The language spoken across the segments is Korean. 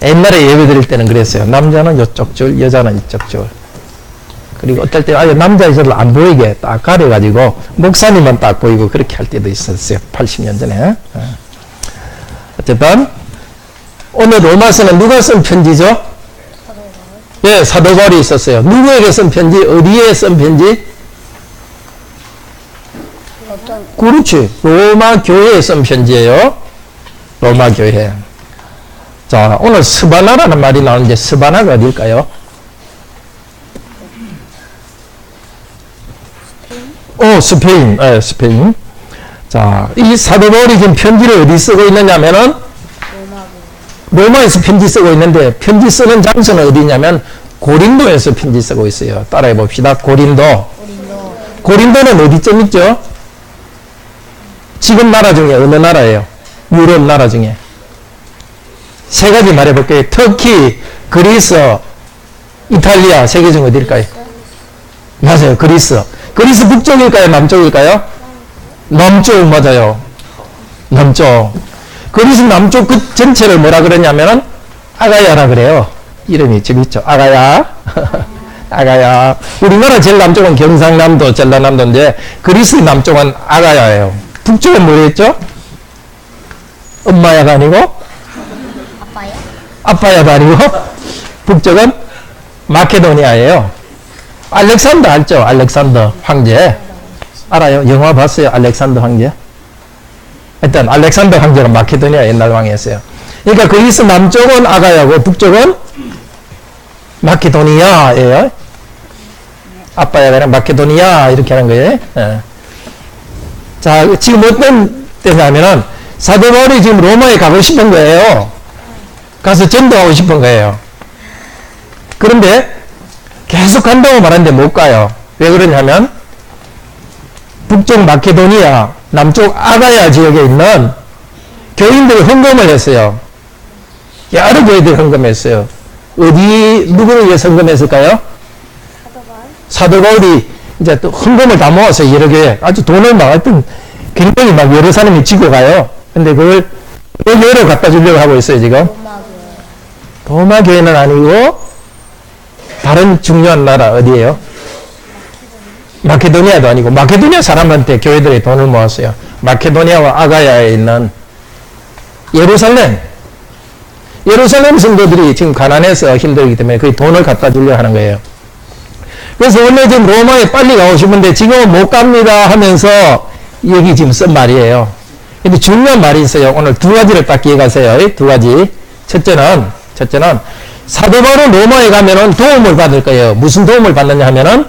옛날에 예배 드릴 때는 그랬어요. 남자는 이쪽 줄, 여자는 이쪽 줄. 그리고 어떨 때 아예 남자 여자를 안 보이게 딱 가려가지고 목사님만 딱 보이고 그렇게 할 때도 있었어요. 80년 전에. 어쨌든 오늘 로마서는 누가 쓴 편지죠? 예, 사도 바울이 있었어요. 누구에게 쓴 편지? 어디에 쓴 편지? 그렇지. 로마 교회에 쓴 편지예요. 로마 교회. 자, 오늘 스바나라는 말이 나오는데 스바나가 어딜까요? 스페인. 네, 스페인. 자, 이 사도 바울이 지금 편지를 어디 쓰고 있느냐면은 로마에서 편지 쓰고 있는데 편지 쓰는 장소는 어디냐면 고린도에서 편지 쓰고 있어요. 따라해 봅시다. 고린도. 고린도는 어디쯤 있죠? 지금 나라 중에 어느 나라예요? 유럽 나라 중에. 세 가지 말해볼게요. 터키, 그리스, 이탈리아. 세 개 중 어디일까요? 맞아요. 그리스. 그리스 북쪽일까요? 남쪽일까요? 남쪽, 맞아요. 남쪽. 그리스 남쪽 그 전체를 뭐라 그러냐면은 아가야라 그래요. 이름이 재밌죠. 아가야. 아가야. 우리나라 제일 남쪽은 경상남도, 전라남도인데 그리스 남쪽은 아가야예요. 북쪽은 뭐였죠? 엄마야가 아니고? 아빠요? 아빠야도 아니고? 북쪽은 마케도니아예요. 알렉산더 알죠? 알렉산더 황제. 알아요? 영화 봤어요? 알렉산더 황제? 일단 알렉산더 황제가 마케도니아 옛날 왕이었어요. 그러니까 그리스 남쪽은 아가야고 북쪽은 마케도니아예요. 아빠야가 아니라 마케도니아 이렇게 하는 거예요. 예. 자, 지금 어떤 때냐면은 사도 바울이 지금 로마에 가고 싶은 거예요. 가서 전도하고 싶은 거예요. 그런데 계속 간다고 말하는데 못 가요. 왜 그러냐면 북쪽 마케도니아, 남쪽 아가야 지역에 있는 교인들이 헌금을 했어요. 여러 교회들이 헌금했어요. 어디 누구를 위해서 헌금했을까요? 사도 바울이 이제 또 헌금을 다 모아서 여러 교회 아주 돈을 막 하여튼 굉장히 막 여러 사람이 지고 가요. 근데 그걸 교회로 갖다 주려고 하고 있어요 지금. 로마 교회는 아니고 다른 중요한 나라 어디예요? 마케도니아도 아니고 마케도니아 사람한테 교회들이 돈을 모았어요. 마케도니아와 아가야에 있는 예루살렘 성도들이 지금 가난해서 힘들기 때문에 그 돈을 갖다 주려고 하는 거예요. 그래서 원래 지금 로마에 빨리 가고 싶은데 지금은 못 갑니다 하면서 여기 지금 쓴 말이에요. 근데 중요한 말이 있어요. 오늘 두 가지를 딱 기억하세요. 두 가지. 첫째는 사도 바울은 로마에 가면은 도움을 받을 거예요. 무슨 도움을 받느냐 하면은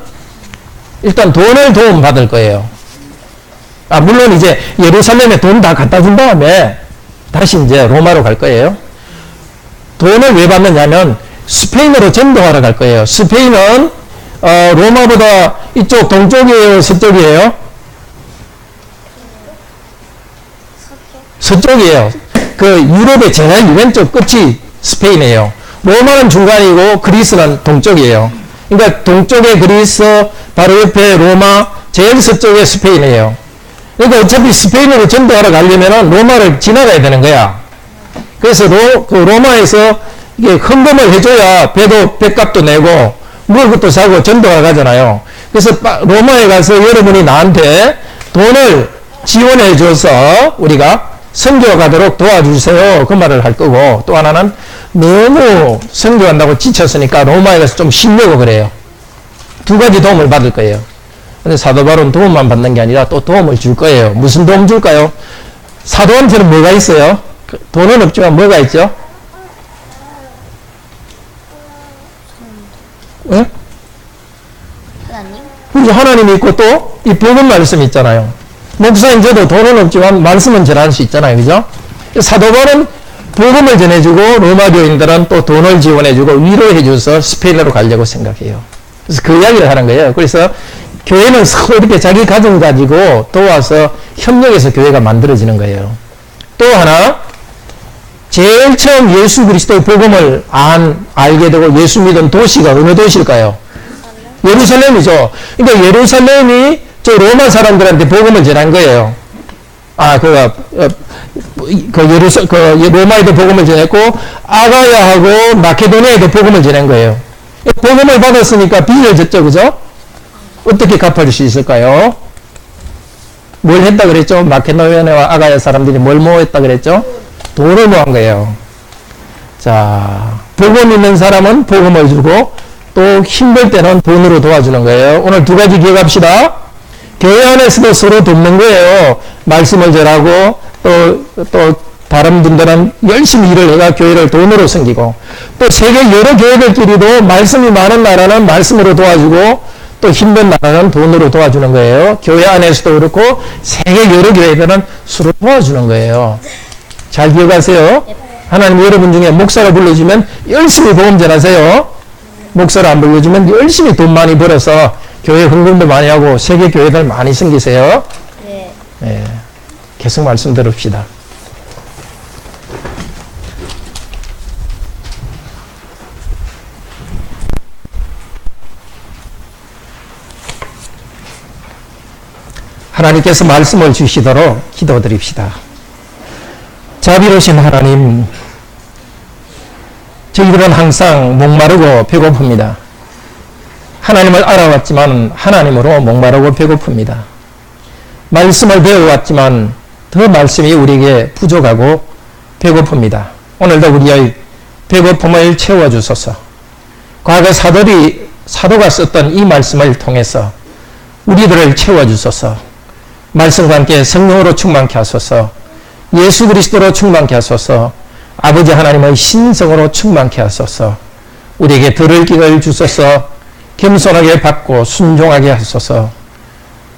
일단 돈을 도움 받을 거예요. 물론 이제 예루살렘에 돈 다 갖다 준 다음에 다시 이제 로마로 갈 거예요. 돈을 왜 받느냐면 스페인으로 전도하러 갈 거예요. 스페인은 로마보다 이쪽 동쪽이에요, 서쪽이에요? 서쪽이에요. 그 유럽의 제일 왼쪽 끝이 스페인이에요. 로마는 중간이고 그리스는 동쪽이에요. 그러니까 동쪽에 그리스, 바로 옆에 로마, 제일 서쪽에 스페인이에요. 그러니까 어차피 스페인으로 전도하러 가려면은 로마를 지나가야 되는 거야. 그래서 로마에서 이게 헌금을 해줘야 배값도 내고 먹을 것도 사고 전도가 가잖아요. 그래서 로마에 가서 여러분이 나한테 돈을 지원해 줘서 우리가 선교 가도록 도와주세요. 그 말을 할 거고, 또 하나는 너무 선교한다고 지쳤으니까 로마에 가서 좀 쉬려고 그래요. 두 가지 도움을 받을 거예요. 근데 사도 바울은 도움만 받는 게 아니라 또 도움을 줄 거예요. 무슨 도움 줄까요? 사도한테는 뭐가 있어요? 돈은 없지만 뭐가 있죠? 예? 하나님이 있고 또 이 복음 말씀 있잖아요. 목사님 저도 돈은 없지만 말씀은 전할 수 있잖아요. 그죠? 사도 바울은 복음을 전해주고 로마 교인들은 또 돈을 지원해주고 위로해줘서 스페인으로 가려고 생각해요. 그래서 그 이야기를 하는 거예요. 그래서 교회는 서로 이렇게 자기 가정 가지고 도와서 협력해서 교회가 만들어지는 거예요. 또 하나, 제일 처음 예수 그리스도의 복음을 알게 되고 예수 믿은 도시가 어느 도시일까요? 예루살렘이죠. 그러니까 예루살렘이 저 로마 사람들한테 복음을 전한 거예요. 로마에도 복음을 전했고 아가야하고 마케도니아에도 복음을 전한 거예요. 복음을 받았으니까 빚을 졌죠, 그죠? 어떻게 갚아줄 수 있을까요? 뭘 했다 그랬죠? 마케도니아와 아가야 사람들이 뭘 모았다 그랬죠? 돈을 모은 거예요. 자, 복음 있는 사람은 복음을 주고 또 힘들 때는 돈으로 도와주는 거예요. 오늘 두 가지 기억합시다. 교회 안에서도 서로 돕는 거예요. 말씀을 전하고 또 다른 분들은 열심히 일을 해가 교회를 돈으로 섬기고 또 세계 여러 교회들끼리도 말씀이 많은 나라는 말씀으로 도와주고 또 힘든 나라는 돈으로 도와주는 거예요. 교회 안에서도 그렇고 세계 여러 교회들은 서로 도와주는 거예요. 잘 기억하세요. 하나님 여러분 중에 목사를 불러주면 열심히 복음 전하세요. 목사를 안 불러주면 열심히 돈 많이 벌어서 교회 헌금도 많이 하고 세계 교회들 많이 섬기세요. 네. 네. 계속 말씀 들읍시다. 하나님께서 말씀을 주시도록 기도드립시다. 자비로우신 하나님, 저희들은 항상 목마르고 배고픕니다. 하나님을 알아왔지만 하나님으로 목마르고 배고픕니다. 말씀을 배워왔지만 더 말씀이 우리에게 부족하고 배고픕니다. 오늘도 우리의 배고픔을 채워주소서. 과거 사도가 썼던 이 말씀을 통해서 우리들을 채워주소서. 말씀과 함께 성령으로 충만케 하소서. 예수 그리스도로 충만케 하소서. 아버지 하나님의 신성으로 충만케 하소서. 우리에게 들을 길을 주소서. 겸손하게 받고 순종하게 하소서.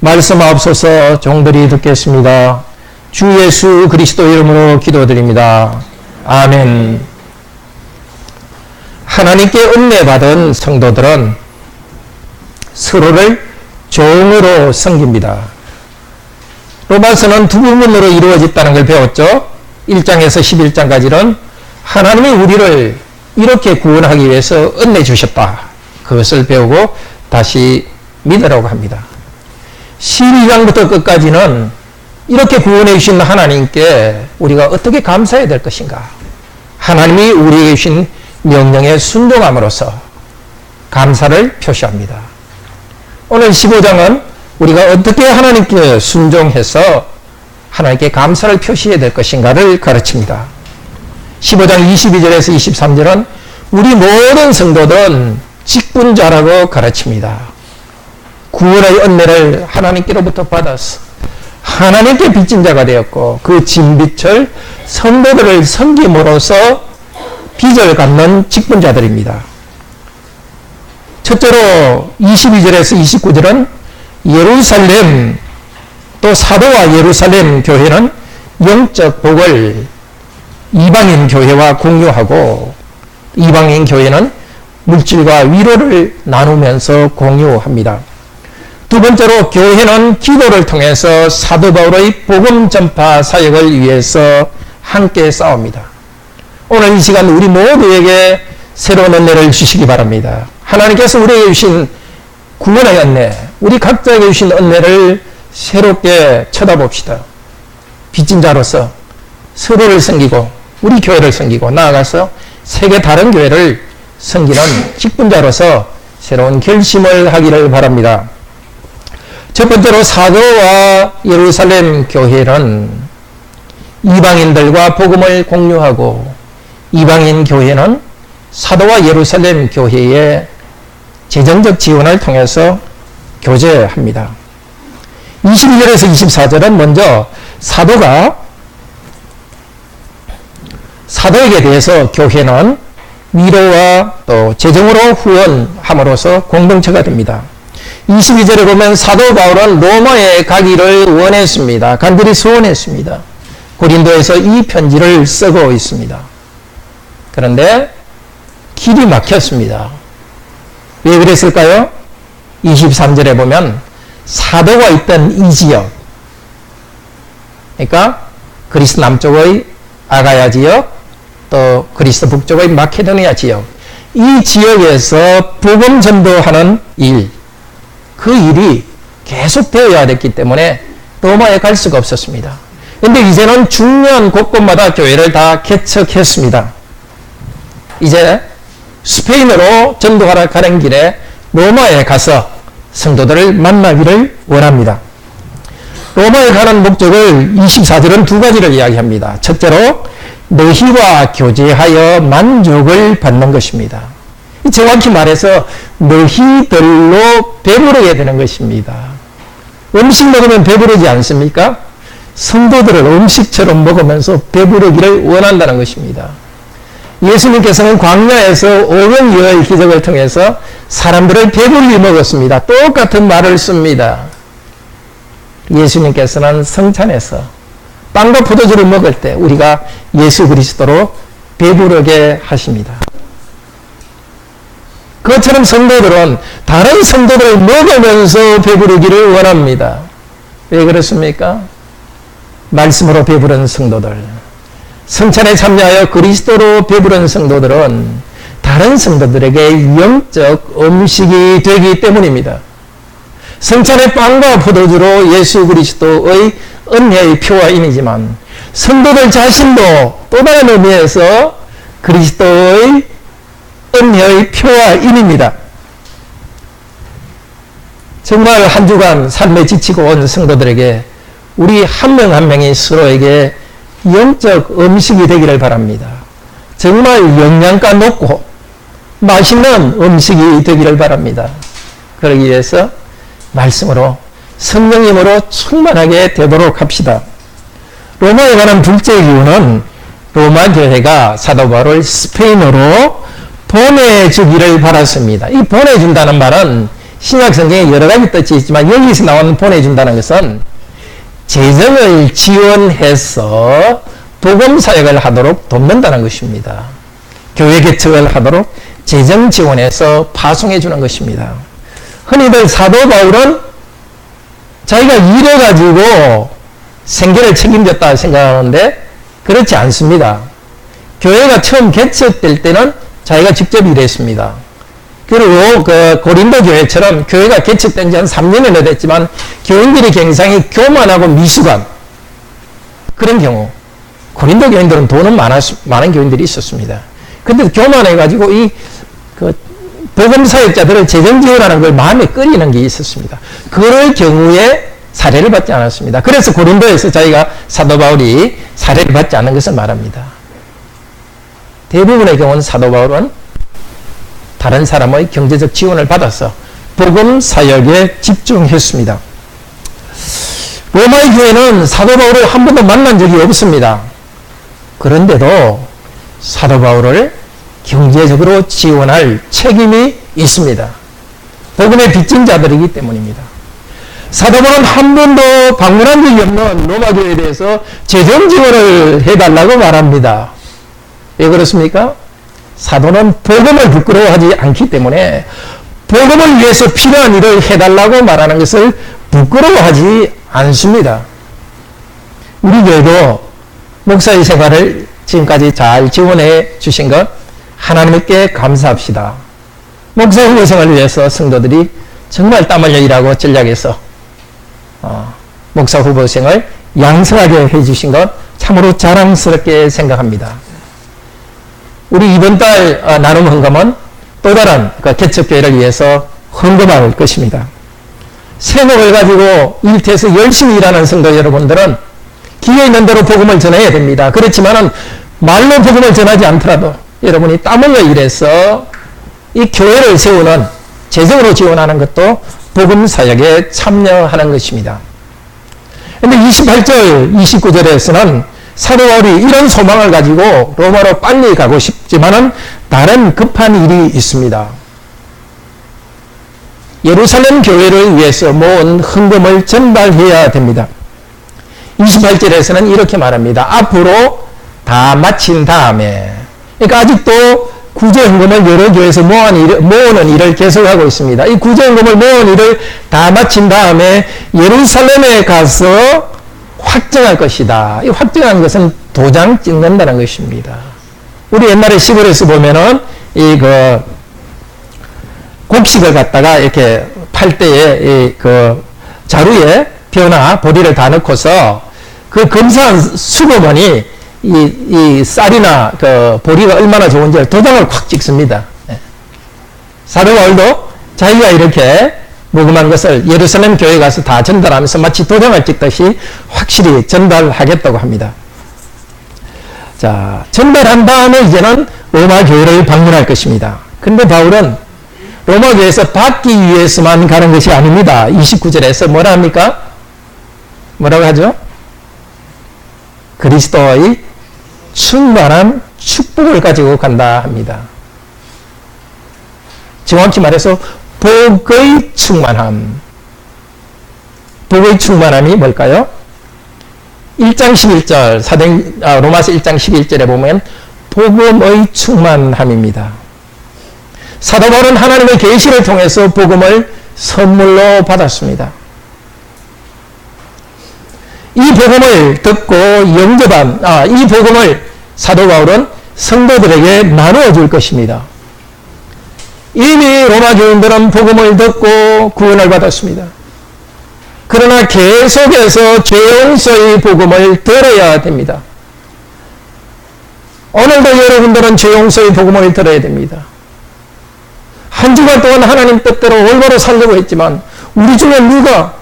말씀하옵소서. 종들이 듣겠습니다. 주 예수 그리스도 이름으로 기도드립니다. 아멘. 하나님께 은혜받은 성도들은 서로를 종으로 섬깁니다. 로마서는 두 부분으로 이루어졌다는 걸 배웠죠. 1장에서 11장까지는 하나님이 우리를 이렇게 구원하기 위해서 은혜 주셨다. 그것을 배우고 다시 믿으라고 합니다. 12장부터 끝까지는 이렇게 구원해 주신 하나님께 우리가 어떻게 감사해야 될 것인가. 하나님이 우리에게 주신 명령에 순종함으로써 감사를 표시합니다. 오늘 15장은 우리가 어떻게 하나님께 순종해서 하나님께 감사를 표시해야 될 것인가를 가르칩니다. 15장 22절에서 23절은 우리 모든 성도들은 직분자라고 가르칩니다. 구원의 은혜를 하나님께로부터 받아서 하나님께 빚진 자가 되었고 그 진빛을 성도들을 섬김으로써 빚을 갚는 직분자들입니다. 첫째로 22절에서 29절은 예루살렘 또 사도와 예루살렘 교회는 영적 복을 이방인 교회와 공유하고 이방인 교회는 물질과 위로를 나누면서 공유합니다. 두 번째로 교회는 기도를 통해서 사도 바울의 복음 전파 사역을 위해서 함께 싸웁니다. 오늘 이 시간 우리 모두에게 새로운 은혜를 주시기 바랍니다. 하나님께서 우리에게 주신 구원의 은혜, 우리 각자에게 주신 은혜를 새롭게 쳐다봅시다. 빚진 자로서 서로를 섬기고 우리 교회를 섬기고 나아가서 세계 다른 교회를 섬기는 직분자로서 새로운 결심을 하기를 바랍니다. 첫 번째로 사도와 예루살렘 교회는 이방인들과 복음을 공유하고 이방인 교회는 사도와 예루살렘 교회의 재정적 지원을 통해서 교제합니다. 22절에서 24절은 먼저 사도에게 대해서 교회는 위로와 또 재정으로 후원함으로써 공동체가 됩니다. 22절에 보면 사도 바울은 로마에 가기를 원했습니다. 간절히 소원했습니다. 고린도에서 이 편지를 쓰고 있습니다. 그런데 길이 막혔습니다. 왜 그랬을까요? 23절에 보면 사도가 있던 이 지역, 그러니까 그리스 남쪽의 아가야 지역, 또 그리스 북쪽의 마케도니아 지역, 이 지역에서 복음 전도하는 일, 그 일이 계속되어야 됐기 때문에 로마에 갈 수가 없었습니다. 근데 이제는 중요한 곳곳마다 교회를 다 개척했습니다. 이제 스페인으로 전도하러 가는 길에 로마에 가서 성도들을 만나기를 원합니다. 로마에 가는 목적을 24절은 두 가지를 이야기합니다. 첫째로 너희와 교제하여 만족을 받는 것입니다. 정확히 말해서 너희들로 배부르게 되는 것입니다. 음식 먹으면 배부르지 않습니까? 성도들을 음식처럼 먹으면서 배부르기를 원한다는 것입니다. 예수님께서는 광야에서 오병이어의 기적을 통해서 사람들을 배불리 먹었습니다. 똑같은 말을 씁니다. 예수님께서는 성찬에서 빵과 포도주를 먹을 때 우리가 예수 그리스도로 배부르게 하십니다. 그것처럼 성도들은 다른 성도들을 먹으면서 배부르기를 원합니다. 왜 그렇습니까? 말씀으로 배부른 성도들, 성찬에 참여하여 그리스도로 배부른 성도들은 다른 성도들에게 영적 음식이 되기 때문입니다. 성찬의 빵과 포도주로 예수 그리스도의 은혜의 표화인이지만 성도들 자신도 또 다른 의미에서 그리스도의 은혜의 표화인입니다. 정말 한 주간 삶에 지치고 온 성도들에게 우리 한 명 한 명이 서로에게 영적 음식이 되기를 바랍니다. 정말 영양가 높고 맛있는 음식이 되기를 바랍니다. 그러기 위해서 말씀으로 성령님으로 충만하게 되도록 합시다. 로마에 관한 둘째 이유는 로마 교회가 사도 바울을 스페인으로 보내주기를 바랐습니다. 이 보내준다는 말은 신약 성경에 여러 가지 뜻이 있지만 여기서 나오는 보내준다는 것은 재정을 지원해서 복음 사역을 하도록 돕는다는 것입니다. 교회 개척을 하도록 재정 지원해서 파송해 주는 것입니다. 흔히들 사도 바울은 자기가 일해가지고 생계를 책임졌다 생각하는데 그렇지 않습니다. 교회가 처음 개척될 때는 자기가 직접 일했습니다. 그리고 그 고린도 교회처럼 교회가 개척된 지 한 3년이나 됐지만 교인들이 굉장히 교만하고 미숙한 그런 경우, 고린도 교인들은 돈은 많은 교인들이 있었습니다. 근데 교만해가지고 복음 사역자들을 재정 지원하는 걸 마음에 꺼리는 게 있었습니다. 그럴 경우에 사례를 받지 않았습니다. 그래서 고린도에서 자기가 사도 바울이 사례를 받지 않는 것을 말합니다. 대부분의 경우는 사도 바울은 다른 사람의 경제적 지원을 받아서 복음 사역에 집중했습니다. 로마의 교회는 사도 바울을 한 번도 만난 적이 없습니다. 그런데도 사도 바울을 경제적으로 지원할 책임이 있습니다. 복음의 빚진 자들이기 때문입니다. 사도 바울은 한 번도 방문한 적이 없는 로마 교회에 대해서 재정 지원을 해달라고 말합니다. 왜 그렇습니까? 사도는 복음을 부끄러워하지 않기 때문에 복음을 위해서 필요한 일을 해달라고 말하는 것을 부끄러워하지 않습니다. 우리 교회도 목사의 생활을 지금까지 잘 지원해 주신 것 하나님께 감사합시다. 목사 후보생을 위해서 성도들이 정말 땀 흘려 일하고 전략해서 목사 후보생을 양성하게 해주신 것 참으로 자랑스럽게 생각합니다. 우리 이번 달 나눔 헌금은 또 다른 개척교회를 위해서 헌금할 것입니다. 생업을 가지고 일터에서 열심히 일하는 성도 여러분들은 기회 있는 대로 복음을 전해야 됩니다. 그렇지만은 말로 복음을 전하지 않더라도 여러분이 땀 흘려 일해서 이 교회를 세우는 재정으로 지원하는 것도 복음 사역에 참여하는 것입니다. 그런데 28절, 29절에서는 사도 바울이 이런 소망을 가지고 로마로 빨리 가고 싶지만은 다른 급한 일이 있습니다. 예루살렘 교회를 위해서 모은 헌금을 전달해야 됩니다. 28절에서는 이렇게 말합니다. 앞으로 다 마친 다음에, 그러니까 아직도 구제헌금을 여러 교회에서 모으는 일을 계속하고 있습니다. 이 구제헌금을 모은 일을 다 마친 다음에 예루살렘에 가서 확정할 것이다. 이 확정하는 것은 도장 찍는다는 것입니다. 우리 옛날에 시골에서 보면은 곡식을 갖다가 이렇게 팔 때에 자루에 벼나 보리를 다 넣고서 그 검사한 수거원이 이 쌀이나 그 보리가 얼마나 좋은지 도장을 콱 찍습니다. 예. 사도 바울도 자기가 이렇게 모금한 것을 예루살렘 교회에 가서 다 전달하면서 마치 도장을 찍듯이 확실히 전달하겠다고 합니다. 자, 전달한 다음에 이제는 로마 교회를 방문할 것입니다. 근데 바울은 로마 교회에서 받기 위해서만 가는 것이 아닙니다. 29절에서 뭐라 합니까? 뭐라고 하죠? 그리스도의 충만한 축복을 가지고 간다 합니다. 정확히 말해서 복의 충만함. 복의 충만함이 뭘까요? 1장 11절 로마서 1장 11절에 보면 복음의 충만함입니다. 사도 바울은 하나님의 계시를 통해서 복음을 선물로 받았습니다. 이 복음을 듣고 영접한 이 복음을 사도 바울은 성도들에게 나누어 줄 것입니다. 이미 로마 교인들은 복음을 듣고 구원을 받았습니다. 그러나 계속해서 죄 용서의 복음을 들어야 됩니다. 오늘도 여러분들은 죄 용서의 복음을 들어야 됩니다. 한 주간 동안 하나님 뜻대로 올바로 살려고 했지만 우리 중에 누가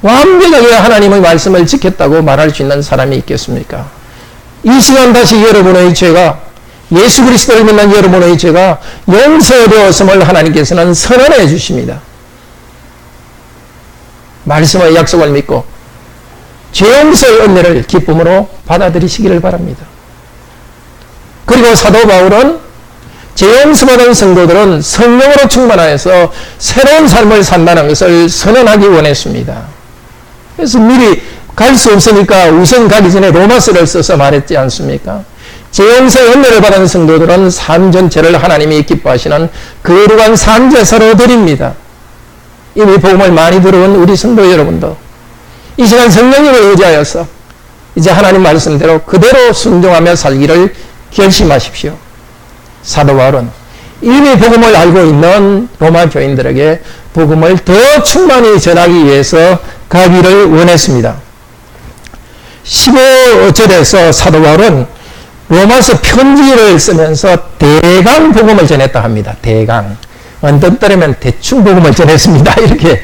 완벽하게 하나님의 말씀을 지켰다고 말할 수 있는 사람이 있겠습니까? 이 시간 다시 여러분의 죄가 예수 그리스도를 믿는 여러분의 죄가 용서되었음을 하나님께서는 선언해 주십니다. 말씀의 약속을 믿고 죄 용서의 은혜를 기쁨으로 받아들이시기를 바랍니다. 그리고 사도 바울은 죄 용서받은 성도들은 성령으로 충만하여서 새로운 삶을 산다는 것을 선언하기 원했습니다. 그래서 미리 갈 수 없으니까 우선 가기 전에 로마서를 써서 말했지 않습니까? 죄 용서의 은혜를 받은 성도들은 삶 전체를 하나님이 기뻐하시는 거룩한 산제사로 드립니다. 이미 복음을 많이 들어온 우리 성도 여러분도 이 시간 성령님을 의지하여서 이제 하나님 말씀대로 그대로 순종하며 살기를 결심하십시오. 사도 바울은 이미 복음을 알고 있는 로마 교인들에게 복음을 더 충만히 전하기 위해서 가기를 원했습니다. 15절에서 사도 바울은 로마서 편지를 쓰면서 대강 복음을 전했다 합니다. 대강. 언뜻 따르면 대충 복음을 전했습니다. 이렇게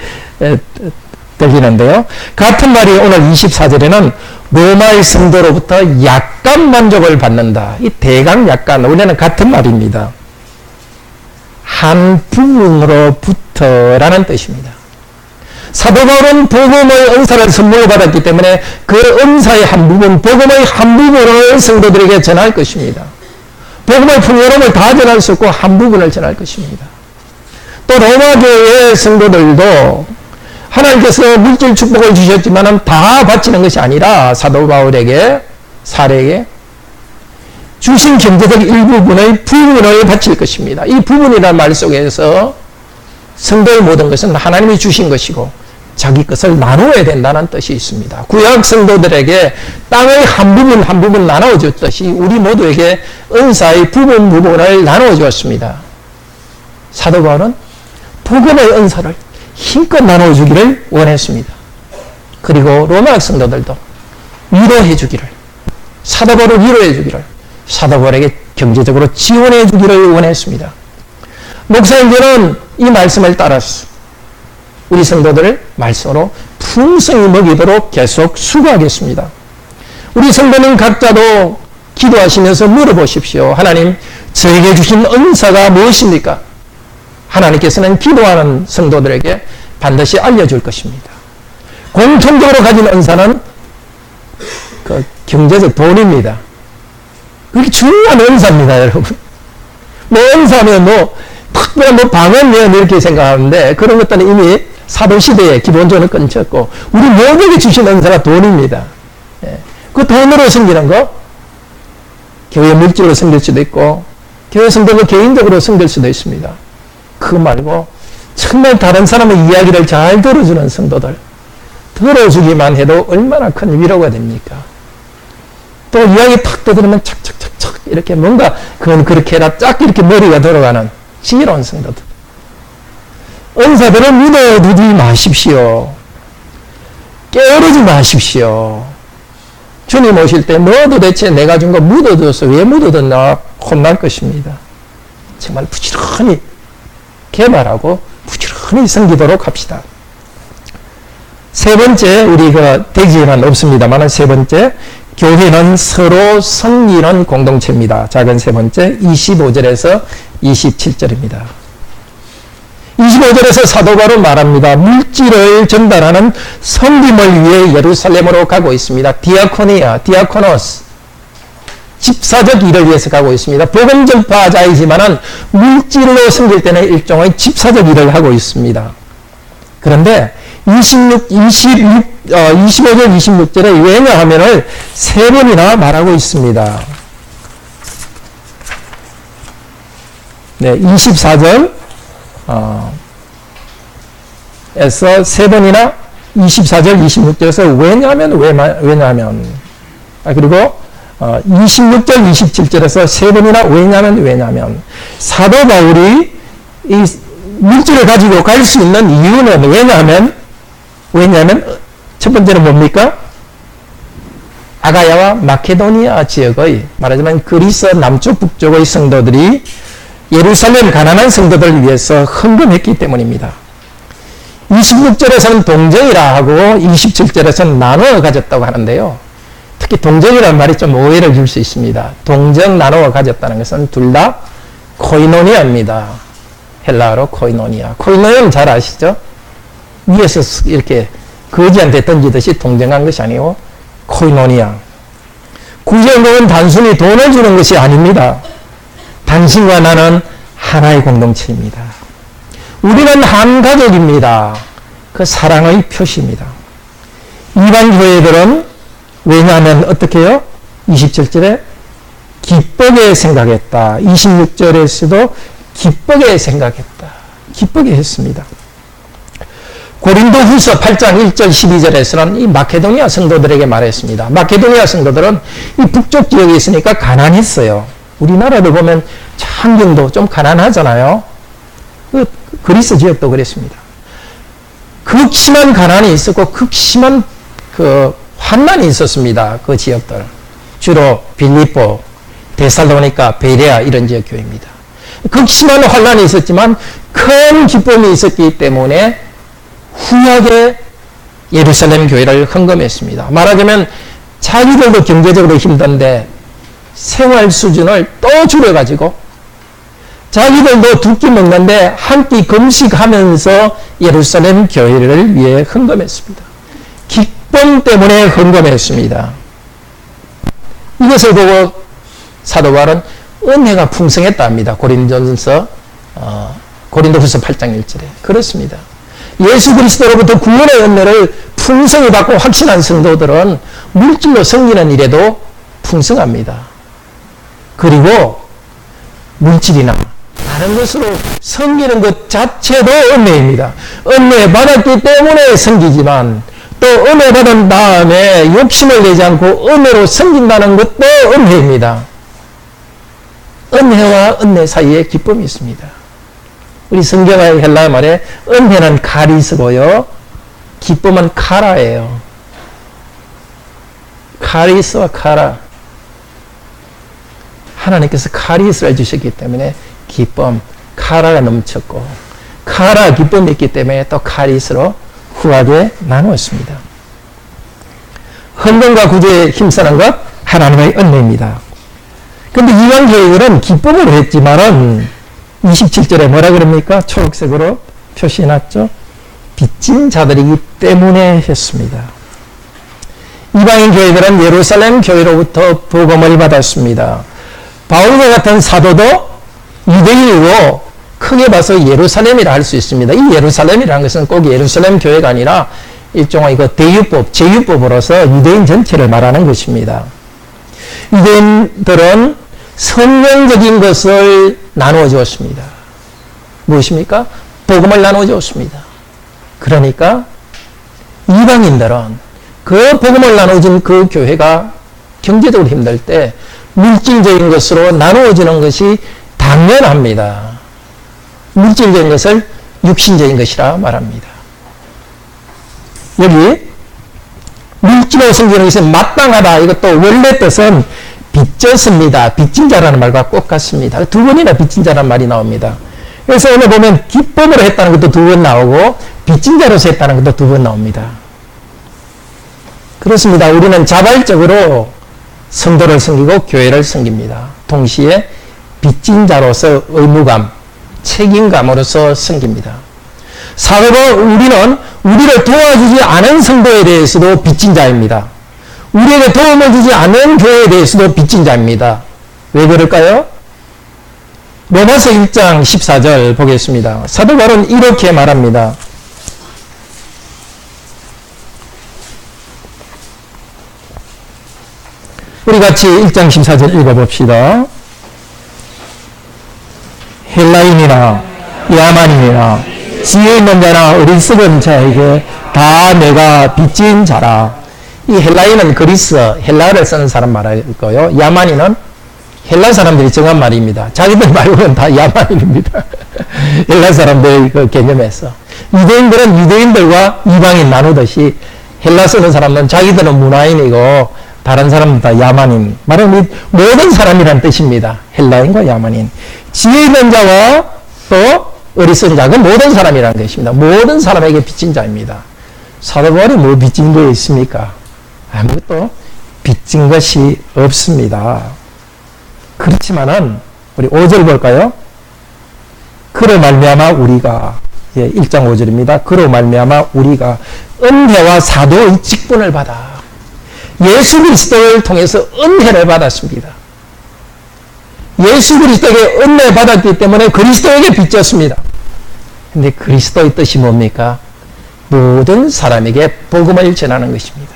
들리는데요. 같은 말이 오늘 24절에는 로마의 성도로부터 약간 만족을 받는다. 이 대강 약간 원래는 같은 말입니다. 한 부분으로부터라는 뜻입니다. 사도 바울은 복음의 은사를 선물로 받았기 때문에 그 은사의 한 부분, 복음의 한 부분을 성도들에게 전할 것입니다. 복음의 풍요로움을 다 전할 수 없고 한 부분을 전할 것입니다. 또 로마 교회의 성도들도 하나님께서 물질 축복을 주셨지만 다 바치는 것이 아니라 사도 바울에게 사례에게 주신 경제적 일부분의 부분을 바칠 것입니다. 이 부분이라는 말 속에서 성도의 모든 것은 하나님이 주신 것이고 자기 것을 나누어야 된다는 뜻이 있습니다. 구약 성도들에게 땅의 한 부분 한 부분 나누어 줬듯이 우리 모두에게 은사의 부분을 나누어 주었습니다. 사도 바울은 복음의 은사를 힘껏 나누어 주기를 원했습니다. 그리고 로마 성도들도 위로해 주기를, 사도 바울을 위로해 주기를, 사도 바울에게 경제적으로 지원해 주기를 원했습니다. 목사님들은 이 말씀을 따라서 우리 성도들을 말씀으로 풍성히 먹이도록 계속 수고하겠습니다. 우리 성도님 각자도 기도하시면서 물어보십시오. 하나님, 저에게 주신 은사가 무엇입니까? 하나님께서는 기도하는 성도들에게 반드시 알려줄 것입니다. 공통적으로 가진 은사는 그 경제적 돈입니다. 그게 중요한 은사입니다, 여러분. 뭐 은사면 특별한 방언면 이렇게 생각하는데 그런 것들은 이미 사도시대에 기본적으로 끊쳤고 우리 모두에게 주신 은사가 돈입니다. 예. 그 돈으로 섬기는 거 교회 물질로 섬길 수도 있고 교회 성도가 개인적으로 섬길 수도 있습니다. 그거 말고 정말 다른 사람의 이야기를 잘 들어주는 성도들 들어주기만 해도 얼마나 큰 위로가 됩니까? 또 이야기 탁 떠들으면 착착착착 이렇게 뭔가 그건 그렇게 해라 쫙 이렇게 머리가 돌아가는 지혜로운 성도들. 은사들은 믿어두지 마십시오. 게으르지 마십시오. 주님 오실 때 너 도대체 내가 준 거 묻어뒀어. 왜 묻어뒀나? 혼날 것입니다. 정말 부지런히 개발하고 부지런히 섬기도록 합시다. 세 번째, 우리가 대지에는 없습니다만 세 번째, 교회는 서로 섬기는 공동체입니다. 작은 세 번째, 25절에서 27절입니다. 25절에서 사도 바울은 말합니다. 물질을 전달하는 섬김을 위해 예루살렘으로 가고 있습니다. 디아코니아, 디아코노스. 집사적 일을 위해서 가고 있습니다. 복음 전파자이지만은 물질로 섬길 때는 일종의 집사적 일을 하고 있습니다. 그런데 25절, 26절에 왜냐하면을 세 번이나 말하고 있습니다. 네, 24절, 에서 세 번이나 24절, 26절에서 왜냐하면, 그리고 26절, 27절에서 세 번이나 왜냐하면, 사도 바울이 이 물질을 가지고 갈 수 있는 이유는 왜냐하면 첫 번째는 뭡니까? 아가야와 마케도니아 지역의 말하자면 그리스 남쪽 북쪽의 성도들이 예루살렘 가난한 성도들을 위해서 헌금했기 때문입니다. 26절에서는 동정이라 하고 27절에서는 나누어 가졌다고 하는데요. 특히 동정이라는 말이 좀 오해를 줄 수 있습니다. 동정, 나누어 가졌다는 것은 둘 다 코이노니아입니다. 헬라어로 코이노니아. 코이노니아는 잘 아시죠? 위에서 이렇게 거지한테 던지듯이 동정한 것이 아니고 코이노니아. 구제운동은 단순히 돈을 주는 것이 아닙니다. 당신과 나는 하나의 공동체입니다. 우리는 한 가족입니다. 그 사랑의 표시입니다. 이방 교회들은 왜냐하면 어떻게 해요? 27절에 기쁘게 생각했다. 26절에서도 기쁘게 생각했다. 기쁘게 했습니다. 고린도후서 8장 1절 12절에서는 이 마케도니아 성도들에게 말했습니다. 마케도니아 성도들은 이 북쪽 지역에 있으니까 가난했어요. 우리나라를 보면 환경도 좀 가난하잖아요. 그리스 지역도 그랬습니다. 극심한 가난이 있었고 극심한 환난이 있었습니다. 그 지역들. 주로 빌립보, 데살로니가, 베레아 이런 지역 교회입니다. 극심한 환난이 있었지만 큰 기쁨이 있었기 때문에 후하게 예루살렘 교회를 헌금했습니다. 말하자면 자기들도 경제적으로 힘든데 생활 수준을 또 줄여가지고 자기들도 두 끼 먹는데 한 끼 금식하면서 예루살렘 교회를 위해 헌금했습니다. 기쁨 때문에 헌금했습니다. 이것을 보고 사도 바울은 은혜가 풍성했다 합니다. 고린도후서 8장 1절에. 그렇습니다. 예수 그리스도로부터 구원의 은혜를 풍성히 받고 확신한 성도들은 물질로 섬기는 일에도 풍성합니다. 그리고 물질이나 다른 것으로 섬기는 것 자체도 은혜입니다. 은혜 받았기 때문에 섬기지만 또 은혜 받은 다음에 욕심을 내지 않고 은혜로 섬긴다는 것도 은혜입니다. 은혜와 은혜 사이에 기쁨이 있습니다. 우리 성경의 헬라어 말에 은혜는 카리스고요. 기쁨은 카라예요. 카리스와 카라. 하나님께서 카리스를 주셨기 때문에 기쁨, 카라가 넘쳤고 카라 기쁨이 있기 때문에 또 카리스로 후하게 나누었습니다. 헌금과 구제에 힘쓰는 것 하나님의 은혜입니다. 그런데 이방 교회들은 기쁨으로 했지만은 27절에 뭐라 그럽니까? 초록색으로 표시해놨죠. 빚진 자들이기 때문에 했습니다. 이방인 교회들은 예루살렘 교회로부터 복음을 받았습니다. 바울과 같은 사도도 유대인이고 크게 봐서 예루살렘이라 할 수 있습니다. 이 예루살렘이라는 것은 꼭 예루살렘 교회가 아니라 일종의 대유법, 제유법으로서 유대인 전체를 말하는 것입니다. 유대인들은 성경적인 것을 나누어 주었습니다. 무엇입니까? 복음을 나누어 주었습니다. 그러니까 이방인들은 그 복음을 나누어준 그 교회가 경제적으로 힘들 때 물질적인 것으로 나누어지는 것이 당연합니다. 물질적인 것을 육신적인 것이라 말합니다. 여기 물질로 섬기는 것이 마땅하다. 이것도 원래 뜻은 빚졌습니다. 빚진 자라는 말과 꼭 같습니다. 두 번이나 빚진 자라는 말이 나옵니다. 그래서 오늘 보면 기법으로 했다는 것도 두 번 나오고 빚진 자로서 했다는 것도 두 번 나옵니다. 그렇습니다. 우리는 자발적으로 성도를 섬기고 교회를 섬깁니다. 동시에 빚진 자로서 의무감, 책임감으로서 섬깁니다. 사도가 우리는 우리를 도와주지 않은 성도에 대해서도 빚진 자입니다. 우리에게 도움을 주지 않은 교회에 대해서도 빚진 자입니다. 왜 그럴까요? 로마서 1장 14절 보겠습니다. 사도 바울은 이렇게 말합니다. 우리 같이 1장 14절 읽어봅시다. 헬라인이나 야만인이나 지혜 있는 자나 어리석은 자에게 다 내가 빚진 자라. 이 헬라인은 그리스, 헬라어를 쓰는 사람 말이고요. 야만인은 헬라 사람들이 정한 말입니다. 자기들 말고는 다 야만인입니다. 헬라 사람들의 그 개념에서. 유대인들은 유대인들과 이방인 나누듯이 헬라 쓰는 사람은 자기들은 문화인이고 다른 사람은 다 야만인. 말하면 모든 사람이란 뜻입니다. 헬라인과 야만인. 지혜 있는 자와 또 어리석은 자가 모든 사람이라는 것입니다. 모든 사람에게 빚진 자입니다. 사도 바울이 뭐 빚진 게 있습니까? 아무것도 빚진 것이 없습니다. 그렇지만은 우리 5절 볼까요? 그로 말미암아 우리가 1장 5절입니다. 그로 말미암아 우리가 은혜와 사도의 직분을 받아 예수 그리스도를 통해서 은혜를 받았습니다. 예수 그리스도에게 은혜 받았기 때문에 그리스도에게 빚졌습니다. 근데 그리스도의 뜻이 뭡니까? 모든 사람에게 복음을 전하는 것입니다.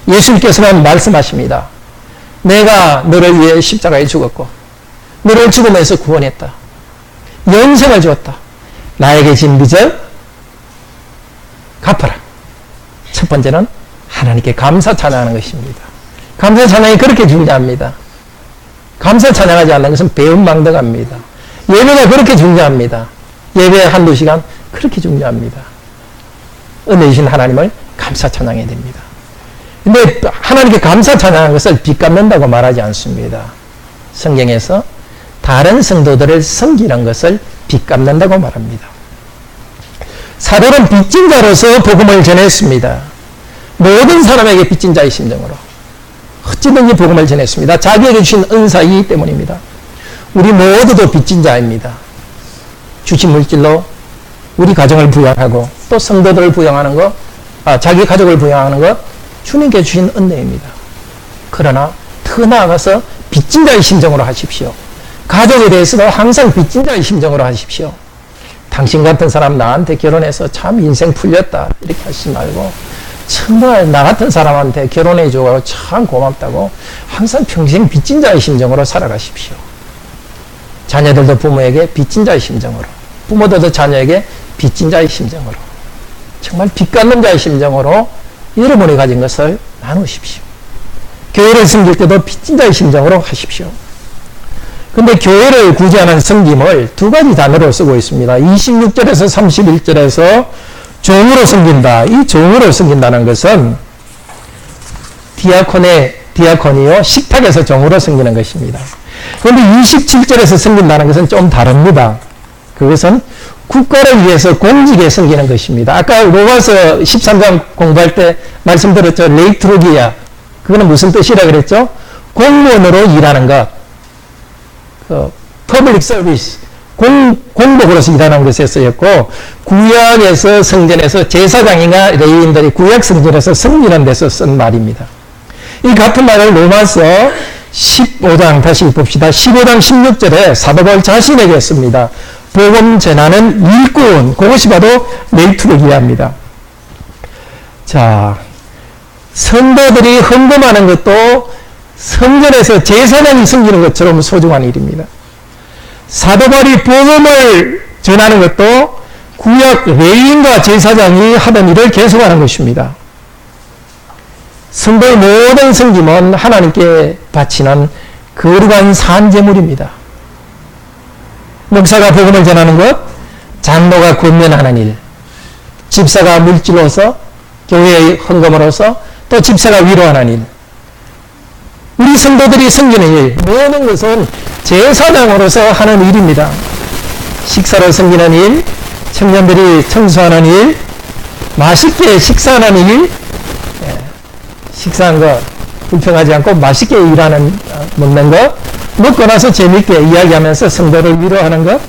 예수님께서는 말씀하십니다. 내가 너를 위해 십자가에 죽었고 너를 죽음에서 구원했다. 영생을 주었다. 나에게 진 빚을 갚아라. 첫 번째는 하나님께 감사 찬양하는 것입니다. 감사 찬양이 그렇게 중요합니다. 감사 찬양하지 않는 것은 배은망덕합니다. 예배가 그렇게 중요합니다. 예배 한두 시간 그렇게 중요합니다. 은혜 주신 하나님을 감사 찬양해야 됩니다. 근데 하나님께 감사 찬양하는 것을 빚 갚는다고 말하지 않습니다. 성경에서 다른 성도들을 섬기는 것을 빚 갚는다고 말합니다. 사도는 빚진 자로서 복음을 전했습니다. 모든 사람에게 빚진 자의 심정으로 어찌든지 복음을 전했습니다. 자기에게 주신 은사이기 때문입니다. 우리 모두도 빚진 자입니다. 주신 물질로 우리 가정을 부양하고 또 성도들을 부양하는 것, 자기 가족을 부양하는 것 주님께 주신 은혜입니다. 그러나 더 나아가서 빚진 자의 심정으로 하십시오. 가족에 대해서도 항상 빚진 자의 심정으로 하십시오. 당신 같은 사람 나한테 결혼해서 참 인생 풀렸다 이렇게 하시지 말고 정말 나 같은 사람한테 결혼해줘서 참 고맙다고 항상 평생 빚진 자의 심정으로 살아가십시오. 자녀들도 부모에게 빚진 자의 심정으로, 부모들도 자녀에게 빚진 자의 심정으로, 정말 빚 갚는 자의 심정으로 여러분이 가진 것을 나누십시오. 교회를 섬길 때도 빚진 자의 심정으로 하십시오. 근데 교회를 구제하는 섬김을 두 가지 단어로 쓰고 있습니다. 26절에서 31절에서 종으로 섬긴다. 이 종으로 섬긴다는 것은 디아코니요, 식탁에서 종으로 섬기는 것입니다. 그런데 27절에서 섬긴다는 것은 좀 다릅니다. 그것은 국가를 위해서 공직에 섬기는 것입니다. 아까 로마서 13장 공부할 때 말씀드렸죠. 레이트로기아. 그거는 무슨 뜻이라 그랬죠? 공무원으로 일하는 것. 퍼블릭 서비스. 공복으로서 일하는 것에 쓰였고, 구약에서 성전에서 제사장이나 레위인들이 구약 성전에서 섬기는 데서 쓴 말입니다. 이 같은 말을 로마서 15장 다시 봅시다. 15장 16절에 사도 바울 자신에게 했습니다. 복음 전하는 일꾼, 그것이 바로 레이트로기아입니다. 자, 성도들이 헌금하는 것도 성전에서 제사장이 섬기는 것처럼 소중한 일입니다. 사도 바울이 복음을 전하는 것도 구약 레위인과 제사장이 하던 일을 계속하는 것입니다. 성도의 모든 섬김은 하나님께 바치는 거룩한 산제물입니다. 목사가 복음을 전하는 것, 장로가 권면하는 일, 집사가 물질로서 교회의 헌금으로서 또 집사가 위로하는 일, 우리 성도들이 섬기는 일, 모든 것은 제사장으로서 하는 일입니다. 식사로 섬기는 일, 청년들이 청소하는 일, 맛있게 식사하는 일, 식사한 거 불평하지 않고 맛있게 먹는 것, 먹고 나서 재밌게 이야기하면서 성도를 위로하는 것,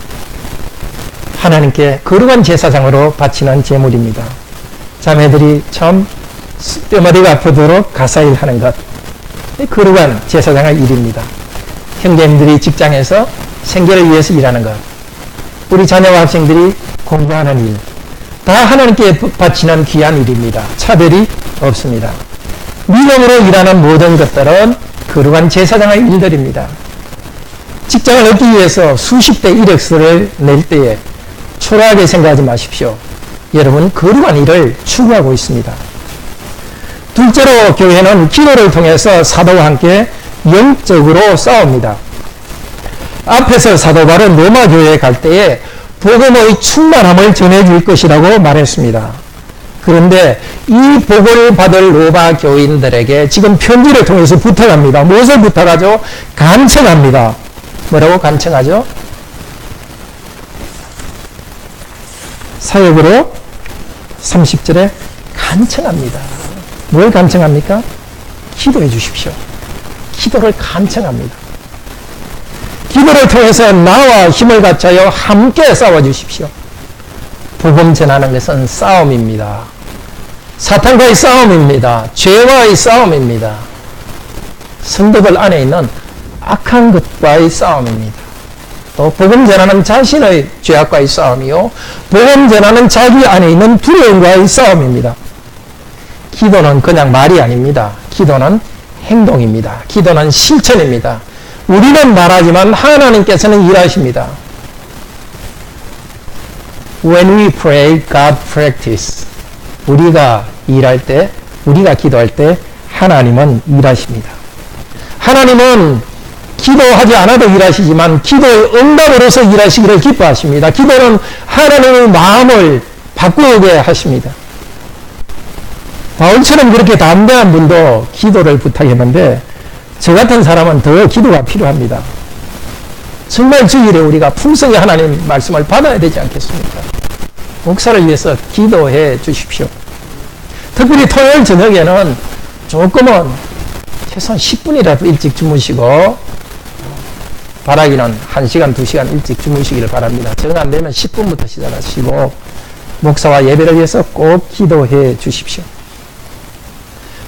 하나님께 거룩한 제사장으로 바치는 제물입니다. 자매들이 참 뼈머리가 아프도록 가사일 하는 것, 거룩한 제사장의 일입니다. 형제님들이 직장에서 생계를 위해서 일하는 것, 우리 자녀와 학생들이 공부하는 일, 다 하나님께 바치는 귀한 일입니다. 차별이 없습니다. 믿음으로 일하는 모든 것들은 거룩한 제사장의 일들입니다. 직장을 얻기 위해서 수십 대 이력서를 낼 때에 초라하게 생각하지 마십시오. 여러분, 거룩한 일을 추구하고 있습니다. 둘째로, 교회는 기도를 통해서 사도와 함께 영적으로 싸웁니다. 앞에서 사도 바울은 로마 교회에 갈 때에 복음의 충만함을 전해줄 것이라고 말했습니다. 그런데 이 복을 받을 로마 교인들에게 지금 편지를 통해서 부탁합니다. 무엇을 부탁하죠? 간청합니다. 뭐라고 간청하죠? 사역으로 30절에 간청합니다. 뭘 간청합니까? 기도해 주십시오. 기도를 간청합니다. 기도를 통해서 나와 힘을 갖춰요 함께 싸워 주십시오. 복음 전하는 것은 싸움입니다. 사탄과의 싸움입니다. 죄와의 싸움입니다. 성도들 안에 있는 악한 것과의 싸움입니다. 또 복음 전하는 자신의 죄악과의 싸움이요, 복음 전하는 자기 안에 있는 두려움과의 싸움입니다. 기도는 그냥 말이 아닙니다. 기도는 행동입니다. 기도는 실천입니다. 우리는 말하지만 하나님께서는 일하십니다. When we pray, God practice. 우리가 일할 때, 우리가 기도할 때 하나님은 일하십니다. 하나님은 기도하지 않아도 일하시지만 기도의 응답으로서 일하시기를 기뻐하십니다. 기도는 하나님의 마음을 바꾸게 하십니다. 바울처럼 그렇게 담대한 분도 기도를 부탁했는데 저 같은 사람은 더 기도가 필요합니다. 정말 주일에 우리가 풍성히 하나님 말씀을 받아야 되지 않겠습니까? 목사를 위해서 기도해 주십시오. 특별히 토요일 저녁에는 조금은 최소한 10분이라도 일찍 주무시고, 바라기는 1시간, 2시간 일찍 주무시기를 바랍니다. 정 안 되면 10분부터 시작하시고 목사와 예배를 위해서 꼭 기도해 주십시오.